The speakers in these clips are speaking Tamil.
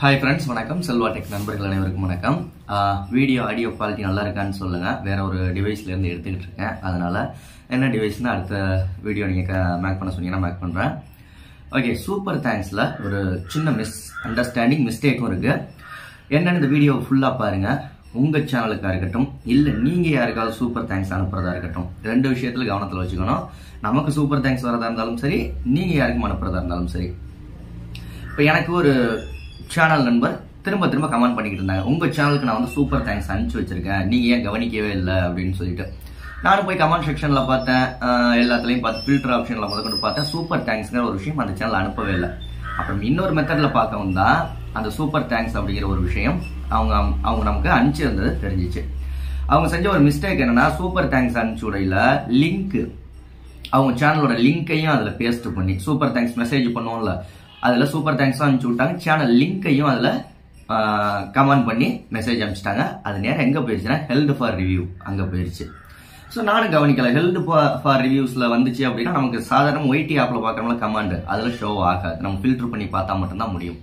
Hi friends, வணக்கம் செல்வா டெக் நண்பர்கள் அனைவருக்கும் வணக்கம். வீடியோ ஆடியோ குவாலிட்டி நல்லா இருக்கான்னு சொல்லுங்க. வேற ஒரு டிவைஸ்ல இருந்து எடுத்துக்கிட்டு இருக்கேன். அதனால என்ன டிவைஸ்னா அடுத்த வீடியோ நீங்க மேக் பண்ண சொன்னீங்கன்னா மேக் பண்றேன். ஓகே, சூப்பர் தேங்க்ஸ்ல ஒரு சின்ன அண்டர்ஸ்டாண்டிங் மிஸ்டேக்கும் இருக்கு. என்னன்னு இந்த வீடியோ ஃபுல்லா பாருங்க. உங்க சேனலுக்கா இருக்கட்டும் இல்ல நீங்க யாருக்காவது சூப்பர் தேங்க்ஸ் அனுப்புறதா இருக்கட்டும், ரெண்டு விஷயத்துல கவனத்துல வச்சுக்கணும். நமக்கு சூப்பர் தேங்க்ஸ் வரதா இருந்தாலும் சரி, நீங்க யாருக்கும் அனுப்புறதா இருந்தாலும் சரி. இப்போ எனக்கு ஒரு சேனல் நண்பர் திரும்ப திரும்ப கமெண்ட் பண்ணிக்கிட்டு இருந்தாங்க, உங்க சேனலுக்கு நான் வந்து சூப்பர் தேங்க்ஸ் அனுப்பிச்சு வச்சிருக்கேன், நீங்க ஏன் கவனிக்கவே இல்லை அப்படின்னு சொல்லிட்டு. நானும் போய் கமெண்ட் செக்ஷன்ல பார்த்தேன், எல்லாத்துலயும் பார்த்து ஃபில்டர் ஆப்ஷன்ல முதற்கொண்டு பார்த்தேன், சூப்பர் தேங்க்ஸ்ங்கிற ஒரு விஷயம் அந்த சேனல் அனுப்பவே இல்லை. அப்புறம் இன்னொரு மெத்தட்ல பார்க்கவும் தான் அந்த சூப்பர் தேங்க்ஸ் அப்படிங்கிற ஒரு விஷயம் அவங்க நமக்கு அனுப்பிச்சிருந்தது தெரிஞ்சிச்சு. அவங்க செஞ்ச ஒரு மிஸ்டேக் என்னன்னா, சூப்பர் தேங்க்ஸ் அனுப்பிச்சு விடையில லிங்க், அவங்க சேனலோட லிங்கையும் அதுல பேஸ்ட் பண்ணி சூப்பர் தேங்க்ஸ் மெசேஜ் பண்ணுவோம்ல, அதுல சூப்பர் தேங்க்ஸ் அனுப்பிச்சு விட்டாங்க. சேனல் லிங்கையும் அதுல கமெண்ட் பண்ணி மெசேஜ் அனுப்பிச்சிட்டாங்க. அது நேரம் எங்க போயிருச்சுன்னா ஹெல்த் ஃபார் ரிவ்யூ அங்க போயிருச்சு. ஸோ நானும் கவனிக்கல. ஹெல்த் ஃபார் ரிவ்யூஸ்ல வந்துச்சு அப்படின்னா நமக்கு சாதாரண ஒய்டி ஆப்ல பாக்குறவங்கள கமாண்ட் அதுல ஷோ ஆகாது. நம்ம ஃபில்டர் பண்ணி பார்த்தா மட்டும்தான் முடியும்.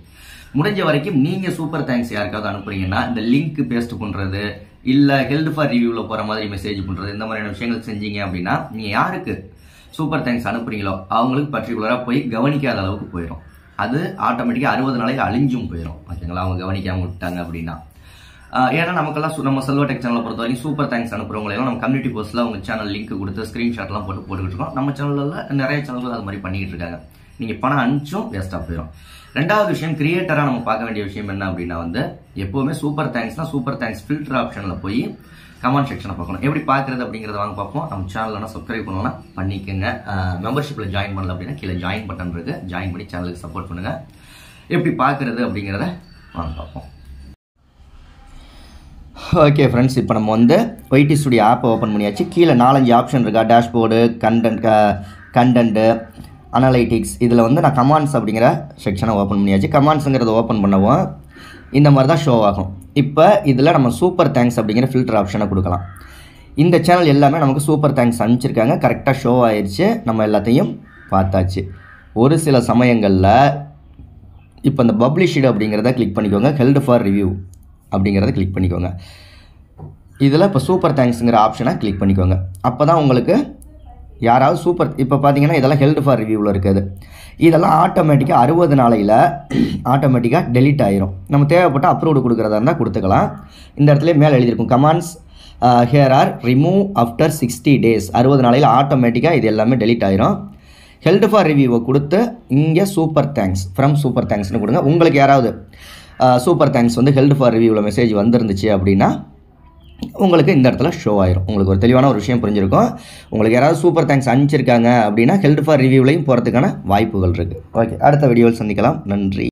முடிஞ்ச வரைக்கும் நீங்க சூப்பர் தேங்க்ஸ் யாருக்காவது அனுப்புறீங்கன்னா இந்த லிங்க் பேஸ்ட் பண்றது இல்ல ஹெல்த் ஃபார் ரிவ்யூல போற மாதிரி மெசேஜ் பண்றது, இந்த மாதிரியான விஷயங்கள் செஞ்சீங்க அப்படின்னா நீங்க யாருக்கு சூப்பர் தேங்க்ஸ் அனுப்புறீங்களோ அவங்களுக்கு பர்டிகுலரா போய் கவனிக்காத அளவுக்கு போயிடும். அது ஆட்டோமேட்டிக்கா 60 நாளைக்கு அழிஞ்சும் போயிடும். ஓகேங்களா, அவங்க கவனிக்காம விட்டாங்க அப்படின்னா. ஏன்னா நமக்கெல்லாம் நம்ம செல்வா டெக் சேனலை பொறுத்த வரைக்கும் சூப்பர் தேங்க்ஸ் அனுப்புறவங்களெல்லாம் நம்ம கம்யூனிட்டி போஸ்ட்ல அவங்க சேனல் லிங்க் கொடுத்து ஸ்கிரீன்ஷாட் எல்லாம் போட்டுக்கிட்டு இருக்கோம். நம்ம சேனல்ல நிறைய சேனல்கள் அது மாதிரி பண்ணிக்கிட்டு இருக்காங்க. நீங்க பணம் அனுப்பிச்சும் வேஸ்டா போயிடும். ரெண்டாவது விஷயம், கிரியேட்டரா நம்ம பார்க்க வேண்டிய விஷயம் என்ன அப்படின்னா எப்பவுமே சூப்பர் தேங்க்ஸ்னா சூப்பர் தேங்க்ஸ் ஃபில்டர் ஆப்ஷன்ல போய் கமெண்ட் செக்ஷனை பார்க்கணும். எப்படி பார்க்கறது அப்படிங்கறத வாங்க பார்ப்போம். நம்ம சேனல்ல சப்ஸ்கிரைப் பண்ணலாம் பண்ணிக்கங்க. மெம்பர்ஷிப்ல ஜாயின் பண்ணல அப்படின்னா கீழே ஜாயின் பட்டன் இருக்கு, ஜாயின் பண்ணி சேனலுக்கு சப்போர்ட் பண்ணுங்க. எப்படி பார்க்கறது அப்படிங்கறத வாங்க பார்ப்போம். ஓகே ஃப்ரெண்ட்ஸ், இப்போ நம்ம ஒய்டி ஸ்டுடியோ ஆப்பை ஓப்பன் பண்ணியாச்சு. கீழே 4-5 ஆப்ஷன் இருக்கா, டேஷ்போர்டு, கண்டென்ட்டு, அனலைட்டிக்ஸ். இதில் நான் கமாண்ட்ஸ் அப்படிங்கிற செக்ஷனை ஓப்பன் பண்ணியாச்சு. கமாண்ட்ஸுங்கிறத ஓப்பன் பண்ணவும் இந்த மாதிரி தான் ஷோ ஆகும். இப்போ இதில் நம்ம சூப்பர் தேங்க்ஸ் அப்படிங்கிற ஃபில்டர் ஆப்ஷனை கொடுக்கலாம். இந்த சேனல் எல்லாமே நமக்கு சூப்பர் தேங்க்ஸ் அனுப்பிச்சிருக்காங்க, கரெக்டாக ஷோ ஆயிடுச்சு, நம்ம எல்லாத்தையும் பார்த்தாச்சு. ஒரு சில சமயங்களில் இப்போ இந்த பப்ளிஷ்டு அப்படிங்கிறத கிளிக் பண்ணிக்கோங்க, ஹெல்த் ஃபார் ரிவ்யூ அப்படிங்கிறத கிளிக் பண்ணிக்கோங்க. இதில் இப்போ சூப்பர் தேங்க்ஸுங்கிற ஆப்ஷனை கிளிக் பண்ணிக்கோங்க. அப்போ தான் உங்களுக்கு யாராவது சூப்பர், இப்போ பார்த்தீங்கன்னா இதெல்லாம் ஹெல்த் ஃபார் ரிவ்யூவில் இருக்குது. இதெல்லாம் ஆட்டோமேட்டிக்காக 60 நாளையில் ஆட்டோமேட்டிக்காக டெலிட் ஆயிரும். நம்ம தேவைப்பட்ட அப்ரூவ்டு கொடுக்குறதா இருந்தால் கொடுத்துக்கலாம். இந்த இடத்துல மேலே எழுதியிருக்கும் comments here are remove after 60 days. 60 நாளையில் ஆட்டோமேட்டிக்காக இது எல்லாமே டெலிட் ஆயிரும். ஹெல்த் ஃபார் ரிவ்யூவை கொடுத்து இங்கே சூப்பர் தேங்க்ஸ் ஃப்ரம் சூப்பர் தேங்க்ஸ்னு கொடுங்க. உங்களுக்கு யாராவது சூப்பர் தேங்க்ஸ் ஹெல்த் ஃபார் ரிவ்யூவில் மெசேஜ் வந்துருந்துச்சு அப்படின்னா உங்களுக்கு இந்த இடத்துல ஷோ ஆயிரும். உங்களுக்கு ஒரு தெளிவான ஒரு விஷயம் புரிஞ்சிருக்கும். உங்களுக்கு யாராவது சூப்பர் தேங்க்ஸ் அனுப்பிச்சிருக்காங்க அப்படின்னா ஹெல்த் ஃபார் ரிவ்யூலையும் போகிறதுக்கான வாய்ப்புகள் இருக்குது. ஓகே, அடுத்த வீடியோவில் சந்திக்கலாம். நன்றி.